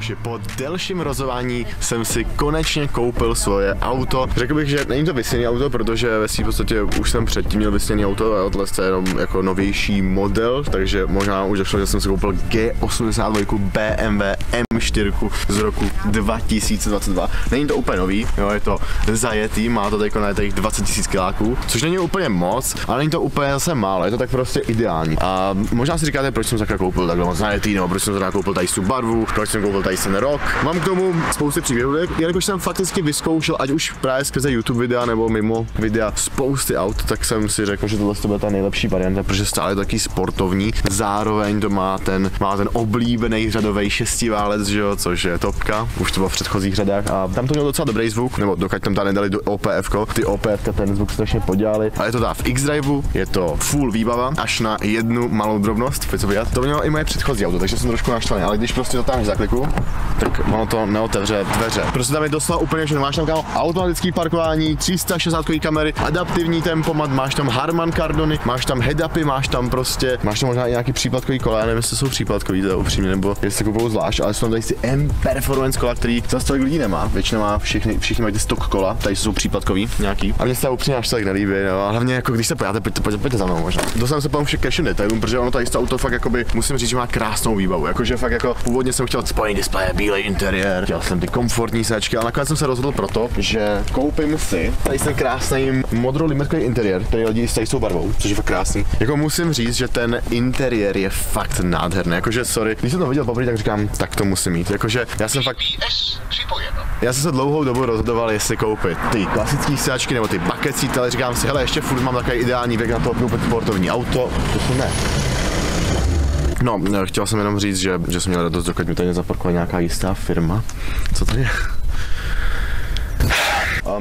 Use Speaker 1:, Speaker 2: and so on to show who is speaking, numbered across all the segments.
Speaker 1: kámoši, po delším rozhování jsem si konečně koupil svoje auto. Řekl bych, že není to vysněné auto, protože ve svým podstatě už jsem předtím měl vysněné auto a tohle je jenom jako novější model, takže možná už došlo, že jsem si koupil G82 BMW M4 z roku 2022. Není to úplně nový, jo, je to zajetý, má to teďko na těch 20 000 kiláků, což není úplně moc, ale není to úplně zase málo, je to tak prostě ideální. A možná si říkáte, proč jsem takhle koupil takhle moc zajetý, nebo proč jsem koupil tady tu barvu, proč jsem koupil tady ten rok. Mám k tomu spousty příběhů, jelikož jsem fakticky vyzkoušel, ať už právě skrze YouTube videa nebo mimo videa spousty aut, tak jsem si řekl, že tohle bude ta nejlepší varianta, protože stále je taky sportovní. Zároveň to má ten oblíbený řadový šestiválec, že jo, což je topka, už to bylo v předchozích řadách a tam to mělo docela dobrý zvuk, nebo dokud tam nedali do OPF, ty OPF ten zvuk strašně podělali. A je to v X-Driveu, je to full výbava, až na jednu malou drobnost, co vidět. To mělo i moje předchozí auto, takže jsem trošku naštvaný, ale když prostě dotáhneš za kliku, tak ono to neotevře dveře. Prostě tam je doslova úplně všechno. Máš tam kámo automatické parkování, 360 kamery, adaptivní tempomat, máš tam Harman Kardony, máš tam head-upy, máš tam možná i nějaký příplatkový kola, já nevím, jestli jsou příplatkový, to je upřímně, nebo jestli kupují zvlášť, ale jsou tam tady ty M-Performance kola, který zase tolik lidí nemá. Většinou má všichni mají ty stock kola, tady jsou příplatkový nějaký. A mně se to upřímně až tak nelíbí, no, a hlavně jako když se pojáte, pojďte za mnou možná. Dostanu se potom ke všem detailům, protože ono tady to auto fakt jakoby, musím říct, že má krásnou výbavu, jakože fakt jako původně jsem chtěl spojený displeje, bílej interiér, chtěl jsem ty komfortní séčky, ale nakonec jsem se rozhodl proto, že koupím si tady ten krásný modrolimetkový interiér, který lidi tady jsou barvou, což je fakt krásný. Jako musím říct, že ten interiér je fakt nádherný, jakože sorry, když jsem to viděl poprvé, tak říkám, tak to musím mít, jakože já jsem se dlouhou dobu rozhodoval, jestli koupit ty klasické séčky nebo ty bucket seat, ale říkám si, hele, ještě furt mám takový ideální věk na to koupit sportovní auto, to ne. No, chtěl jsem jenom říct, že jsem měl radost, dokud mi tady nezaparkovala nějaká jistá firma. Co to je?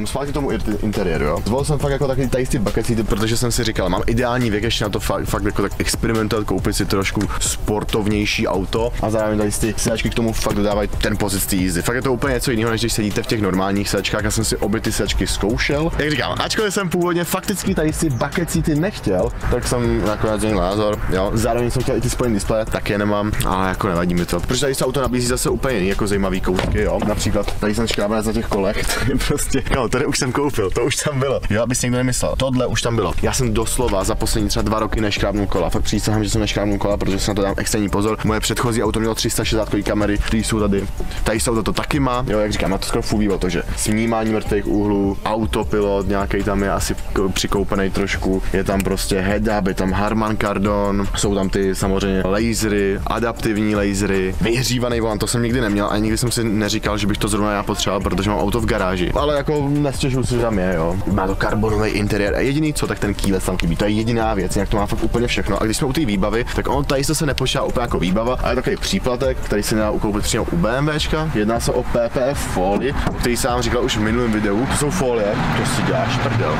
Speaker 1: Zpátky tomu interiéru, jo. Zvolil jsem fakt jako taky tady ty bucket seaty, protože jsem si říkal, mám ideální věk ještě na to fakt jako tak experimentovat, koupit si trošku sportovnější auto a zároveň tady ty sedačky k tomu fakt dodávají ten pocit z jízdy. Fakt je to úplně něco jiného, než když sedíte v těch normálních sedačkách. Já jsem si obě ty sedačky zkoušel. Jak říkám, ačkoliv jsem původně fakticky tady ty bucket seaty nechtěl, tak jsem nakonec změnil názor, jo. Zároveň jsem chtěl i ty spojený displeje, tak je nemám, ale jako nevadí mi to. Protože tady se auto nabízí zase úplně jiný, jako zajímavý koutky, jo. Například tady jsem škrábal za těch kolech, to je prostě. No, tady už jsem koupil, to už tam bylo. Jo, abys někdo nemyslel. Tohle už tam bylo. Já jsem doslova za poslední třeba 2 roky neškrábnul kola. Fakt přísahám, že jsem neškrábnul kola, protože se na to dám extrémní pozor. Moje předchozí auto mělo 360 kamery, které jsou tady. Tady se auto to taky má. Jo, jak říkám, na to skoro fůví o to, že snímání mrtvých úhlů, autopilot, nějaký tam je asi přikoupený trošku. Je tam prostě head-up, je tam Harman Kardon, jsou tam ty samozřejmě lasery, adaptivní lasery, vyhřívaný volant, to jsem nikdy neměl a nikdy jsem si neříkal, že bych to zrovna já potřeboval, protože mám auto v garáži. Ale jako nestěžuju si, že tam je, jo. Má to karbonový interiér a jediný co, tak ten kýlec tam chybí. To je jediná věc, jinak to má fakt úplně všechno. A když jsme u té výbavy, tak on tady se nepočítá úplně jako výbava, ale je takový příplatek, který se dá ukoupit přímo u BMWčka. Jedná se o PPF folie, který jsem říkal už v minulém videu. To jsou folie, to si děláš prdel.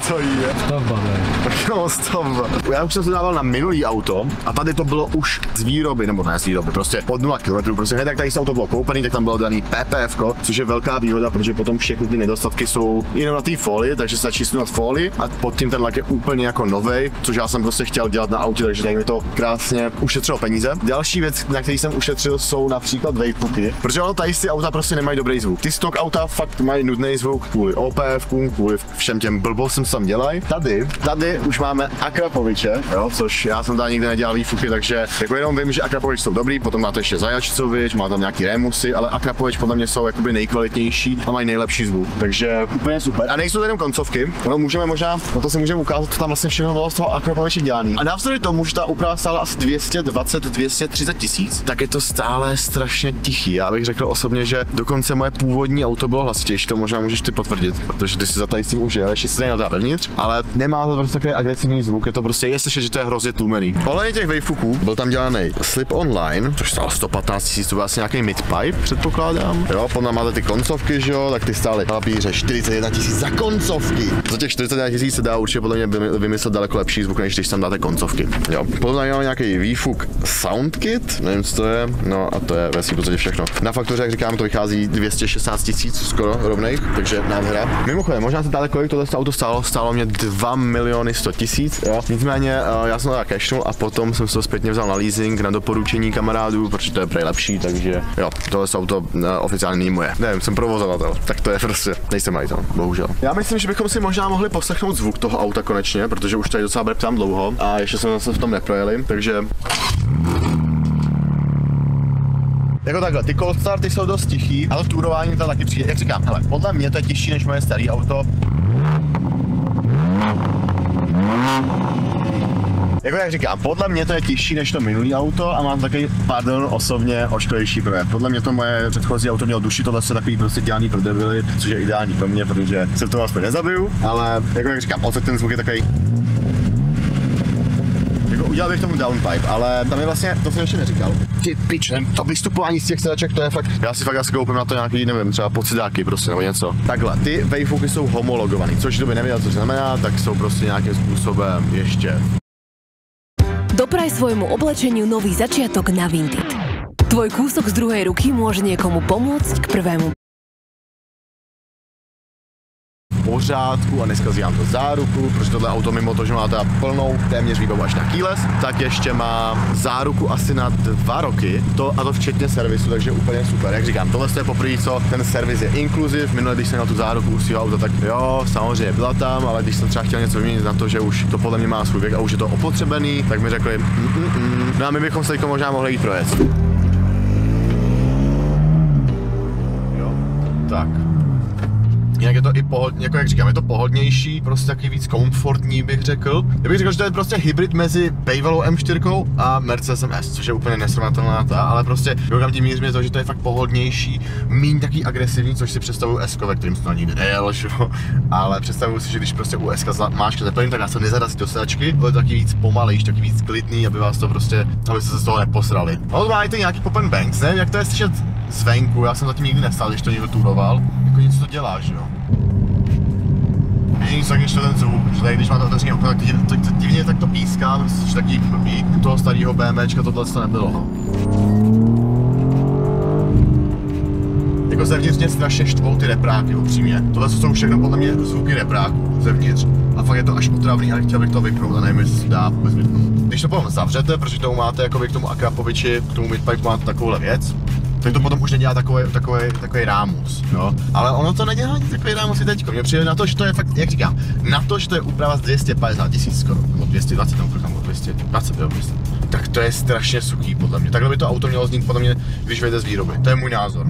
Speaker 1: Co je?
Speaker 2: Stavba, ne?
Speaker 1: No, stavba. Já už jsem to dával na minulý auto a tady to bylo už z výroby, nebo ne z výroby, prostě od 0 km, prostě hned jak tady se auto bylo koupený, tak tam bylo daný PPF, což je velká výhoda, protože potom všechny ty nedostatky jsou jenom na té folii, takže se začísnu na folii a pod tím ten lak je úplně jako novej, což já jsem prostě chtěl dělat na autě, takže tady mi to krásně ušetřilo peníze. Další věc, na který jsem ušetřil, jsou například vapepuky, protože ono tady si auta prostě nemají dobrý zvuk. Ty stock auta fakt mají nudný zvuk kvůli OPF, kvůli všem těm blbostem, co tam dělají. Tady už máme Akrapoviče, jo, což já jsem tady nikdy nedělal výfuky, takže jako jenom vím, že Akrapovič jsou dobrý, potom máte ještě Zajačcovič, má tam nějaký Remusy, ale Akrapovič podle mě jsou jakoby nejkvalitnější a mají nejlepší zvuk. Takže úplně super. A nejsou to jenom koncovky, no můžeme možná, no to si můžeme ukázat, co tam vlastně všechno bylo z toho Akrapoviče dělaný. A navzdory tomu, že ta úprava stála asi 220-230 tisíc, tak je to stále strašně tichý. Já bych řekl osobně, že dokonce moje původní auto bylo hlasitější, to možná můžeš ty potvrdit, protože ty si za tady s tím užijel, ještě si na vevnitř, ale nemá to prostě takový agresivní zvuk, je to prostě, je slyšet, že to je hrozně tlumený. Ohledně těch wavefuků byl tam dělaný slip online, což stálo 115 tisíc, to byl asi nějaký midpipe, předpokládám. Jo, potom máte ty koncovky, že jo, tak ty stály papíře 41 tisíc za koncovky. Za těch 41 tisíc se dá určitě podle mě vymyslet daleko lepší zvuk, než když tam dáte koncovky. Jo, potom tam nějaký výfuk Soundkit, nevím, co to je, no a to je ve svým podstatě všechno. Na faktuře, jak říkám, to vychází 216 tisíc skoro rovnej, takže nádhera. Mimochodem, možná se dále, kolik tohle auto stálo, stálo mě 2 miliony 100 000, jo. Nicméně já jsem to tak cashnul a potom jsem se to zpětně vzal na leasing, na doporučení kamarádů, protože to je prej lepší, takže jo, tohle auto oficiálně není moje. Nevím, jsem provozovatel, tak to je prostě, nejsem majitel, bohužel. Já myslím, že bychom si možná mohli poslechnout zvuk toho auta konečně, protože už tady docela breptám dlouho a ještě jsme zase v tom neprojeli, takže jako takhle, ty cold starty jsou dost tichý, ale turování to taky přijde, jak říkám, hele, podle mě to je těžší než moje staré auto. Jako jak říkám, podle mě to je těžší než to minulý auto a mám takový, pardon, osobně ošklivější projev. Podle mě to moje předchozí auto mělo duši, tohle se takový prostě dělaný pro debily, což je ideální pro mě, protože se v tom aspoň nezabiju, ale jako jak říkám, ten zvuk je takový. Jako udělal bych tomu downpipe, ale tam je vlastně, to jsem ještě neříkal. Ty pičem, to vystupování z těch sedaček, to je fakt, já si fakt asi koupím na to nějaký, nevím, třeba pocidáky prostě nebo něco. Takhle, ty wavefooky jsou homologovaný, což kdo by nevěděl, co znamená, tak jsou prostě nějakým způsobem ještě.
Speaker 2: Dopraj svojmu oblečeniu nový začiatok na Vinted. Tvoj kúsok z druhej ruky môže niekomu pomôcť k prvému
Speaker 1: pořádku a neskazí vám to záruku, protože tohle auto mimo to, že má teda plnou téměř výbavu až na keyless, tak ještě má záruku asi na 2 roky, a to včetně servisu, takže úplně super. Jak říkám, tohle je poprvé, co ten servis je inkluziv. Minule, když jsem měl tu záruku u svého auta, tak jo, samozřejmě byla tam, ale když jsem třeba chtěl něco vyměnit na to, že už to podle mě má svůj věk a už je to opotřebený, tak mi řekli, no a my bychom se teďko možná mohli jít projet. Jo, tak. Jinak je to i pohodlně, jako jak říkám, je to pohodnější, prostě taky víc komfortní bych řekl. Já bych řekl, že to je prostě hybrid mezi bývalou M4 a Mercedesem S, což je úplně nesrovnatelná ale prostě kam tím mířím je to, že to je fakt pohodnější, míň taký agresivní, což si představuju S-ko, ve kterým jsem to nikdy nejel, ale představuju si, že když prostě u S-ka máš zeppelin, tak nás to nezarazí do sedačky, bude to taky víc pomalejší, taky víc klidný, aby vás to prostě, abyste se z toho neposrali. No, máte nějaký pop and bangs, nevím, jak to je slyšet zvenku, já jsem zatím nikdy nestál, když to někdo turoval, jako něco to dělá, že jo. Jediný tak, když to ten zvuk, že tady, když máte otevřený okno, tak divně tak to píská, myslím, že taky blbý. U toho starého BMWčka tohle to nebylo, no. Jako zevnitř mě strašně štvou ty repráky, upřímně. Tohle jsou všechno podle mě zvuky repráků zevnitř. A fakt je to až otravný, ale chtěl bych to vypnout a nevím, jestli se dá vůbec vypnout. Když to potom zavřete, protože tomu máte jako k tomu Akrapoviči, k tomu midpipe máte takovouhle věc, tak to potom už nedělá takový rámus, jo. Ale ono to nedělá ani takový rámus i teďko. Mně přijde na to, že to je fakt, jak říkám, na to, že to je úprava z 250 000 skoro, nebo 220, nebo 220, jo, myslím. Tak to je strašně suchý podle mě. Takhle by to auto mělo znít podle mě, když vyjde z výroby. To je můj názor.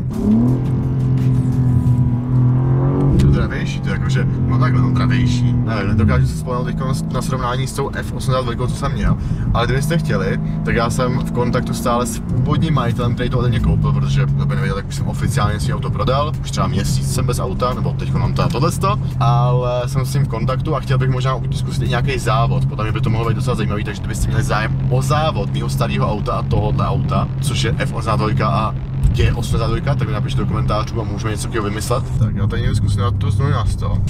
Speaker 1: Dravější, to je jakože, no takhle, no dravější. Nevím, nedokážu se vzpomenout teď na srovnání s tou F82, co jsem měl, ale kdybyste chtěli, tak já jsem v kontaktu stále s původním majitelem, který to ode mě koupil, protože kdo by nevěděl, tak už jsem oficiálně svý auto prodal, už třeba měsíc jsem bez auta, nebo teď mám tohleto, ale jsem s ním v kontaktu a chtěl bych možná zkusit i nějaký závod, potom by to mohlo být docela zajímavý, takže kdybyste měli zájem o závod mého starého auta a tohohle auta, což je F82 a G82, tak mi napište do komentářů a můžeme něco takového vymyslet. Tak já tady někdo zkusím na to znovu na 100.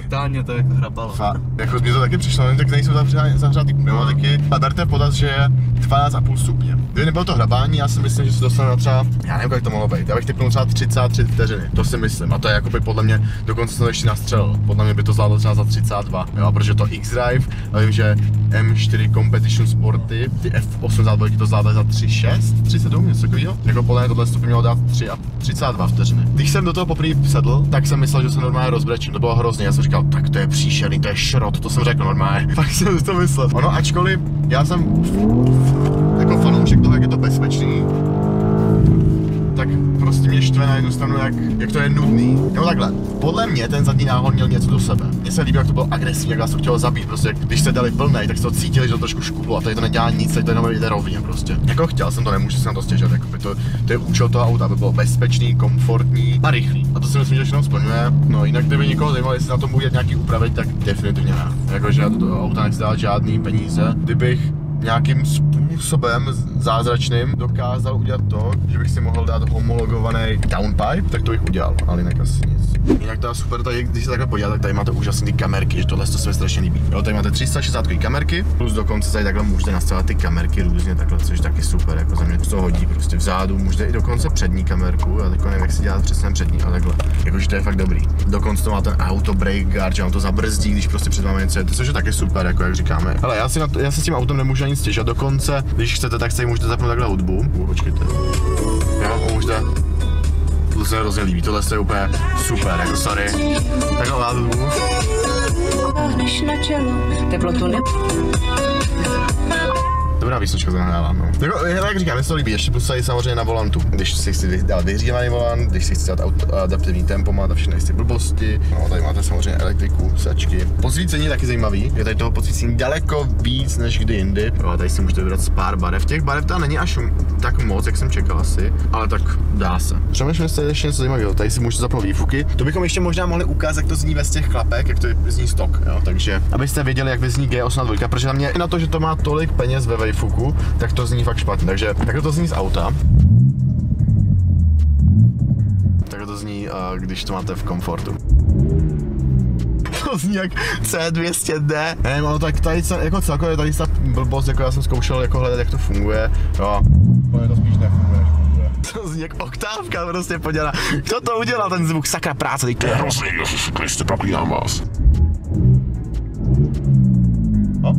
Speaker 3: Brutálně to jako hrabalo.
Speaker 1: Jako mě to taky přišlo, nevím, tak nejsou zahřát ty pneumatiky a berte v potaz, že je 12,5 stupně. Kdyby nebylo to hrabání, já si myslím, že se dostane na třeba, já nevím, jak to mohlo být, já bych typnul třeba 33 vteřiny, to si myslím, a to je jakoby podle mě, dokonce jsem to ještě nastřelil, podle mě by to zvládlo třeba za 32, jo, protože to X-Drive, já vím, že M4 Competition Sporty, ty F82 to zvládly za 3,6, 37, něco takového, jako podle mě tohle by mělo dát 32 vteřiny. Když jsem do toho poprvé sedl, tak jsem myslel, že se normálně rozbrečím, to bylo hrozně, já jsem říkal, tak to je příšerný, to je šrot, to jsem řekl normálně, fakt jsem to myslel. Ono, ačkoliv já jsem jako fanoušek toho, jak je to bezpečný, tak prostě mě štve na jednu stranu, jak to je nudný. Nebo takhle, podle mě ten zadní náhon měl něco do sebe. Mně se líbí, jak to bylo agresivní, jak vás to chtělo zabít, prostě když se dali plnej, tak jste to cítili, že to trošku škublo a tady to nedělá nic, tady to jenom jde rovně prostě. Jako chtěl jsem to, nemůžu se na to stěžovat, jako to je účel toho auta, aby bylo bezpečný, komfortní a rychlý. A to si myslím, že všechno splňuje. No jinak kdyby někoho zajímalo, jestli na tom bude nějaký úpravit, tak definitivně ne. Jakože já do toho auta nechci dát žádný peníze. Kdybych nějakým způsobem způsobem zázračným dokázal udělat to, že bych si mohl dát homologovaný downpipe, tak to bych udělal, ale jinak asi nic. Jinak to je super, tady, když se takhle podíváte, tak tady máte úžasné ty kamerky, že tohle se mi strašně líbí. Jo, tady máte 360 kamerky, plus dokonce tady takhle můžete nastavovat ty kamerky různě takhle, což taky super, jako za mě to hodí prostě vzadu, můžete i dokonce přední kamerku, já teď nevím, jak si dělat přesně přední, ale takhle, jakože to je fakt dobrý. Dokonce to má ten auto brake guard, že vám to zabrzdí, když prostě před vámi něco je, což je taky super, jako jak říkáme. Ale já si s tím autem nemůžu ani stěžovat, dokonce, když chcete, tak si můžete zapnout takhle hudbu. Počkejte. Jo, můžete. To se mi hrozně líbí, tohle je úplně super, jako sorry. Takhle má hudbu. Dobrá písnička to nahrála, no. Jako, jak říkám, mi se to líbí, ještě plus tady samozřejmě na volantu. Když si chci dát vyhřívaný volant, když si chci dát adaptivní tempomat a všechny ty blbosti. No, tady máte samozřejmě elektriku, sačky. Posvícení je taky zajímavý, je tady toho posvícení daleko víc než kdy jindy. Jo, a tady si můžete vybrat z pár barev. Těch barev tam není až tak moc, jak jsem čekal asi, ale tak dá se. Přemýšlím, jestli je ještě něco zajímavého. Tady si můžete zapnout výfuky. To bychom ještě možná mohli ukázat, jak to zní bez těch klapek, jak to zní stok, jo. Takže abyste věděli, jak vyzní G82, protože na mě na to, že to má tolik peněz ve výfuku, tak to zní fakt špatně. Takže takhle to zní z auta. Takhle to zní, když to máte v komfortu. To zní jak C200D. Nevím, ono tak tady jako celkově tady ta blbost, jako já jsem zkoušel jako hledat, jak to funguje. Jo. To spíš nefunguje, než funguje. To zní jak oktávka prostě podělá. Kdo to udělal ten zvuk, sakra práce, teď to je hrozný, Ježiši Kriste, papíjám vás. No.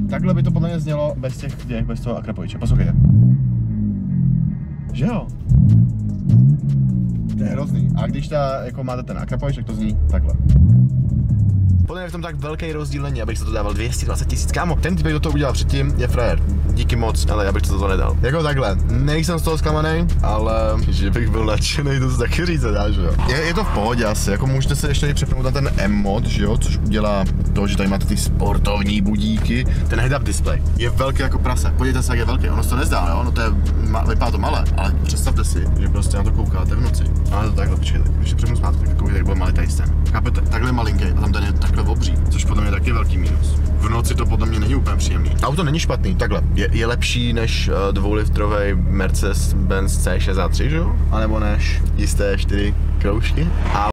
Speaker 1: Takhle by to podle mě znělo bez toho akrapoviče. Poslouchejte. Že jo? To je hrozný. A když jako máte ten akrapovič, tak to zní takhle. Podle mě v tom tak velký rozdíl není, abych se to dával 220 000, kámo. Ten typ, kdo to udělal předtím, je frajer. Díky moc, ale já bych to nedal. Jako takhle, nejsem z toho zklamaný, ale že bych byl nadšený, to se taky říct dá, že jo. Je to v pohodě asi, jako můžete se ještě přepnout na ten M-mod, že jo, což udělá to, že tady máte ty sportovní budíky. Ten head-up display je velký jako prase, podívejte se, jak je velký, ono se to nezdá, jo, ono to je, vypadá to malé, ale představte si, že prostě na to koukáte v noci. Ale to takhle, počkejte, když se přepnu zpátky, tak koukejte, jak byl malý tady ten. Chápete, takhle malinký a tam ten je takhle obří, což podle mě je taky velký mínus. V noci to podle mě není úplně příjemný. Auto není špatný, takhle. Je lepší než 2-litrový Mercedes-Benz C63, že jo? A nebo než jisté 4 kroužky.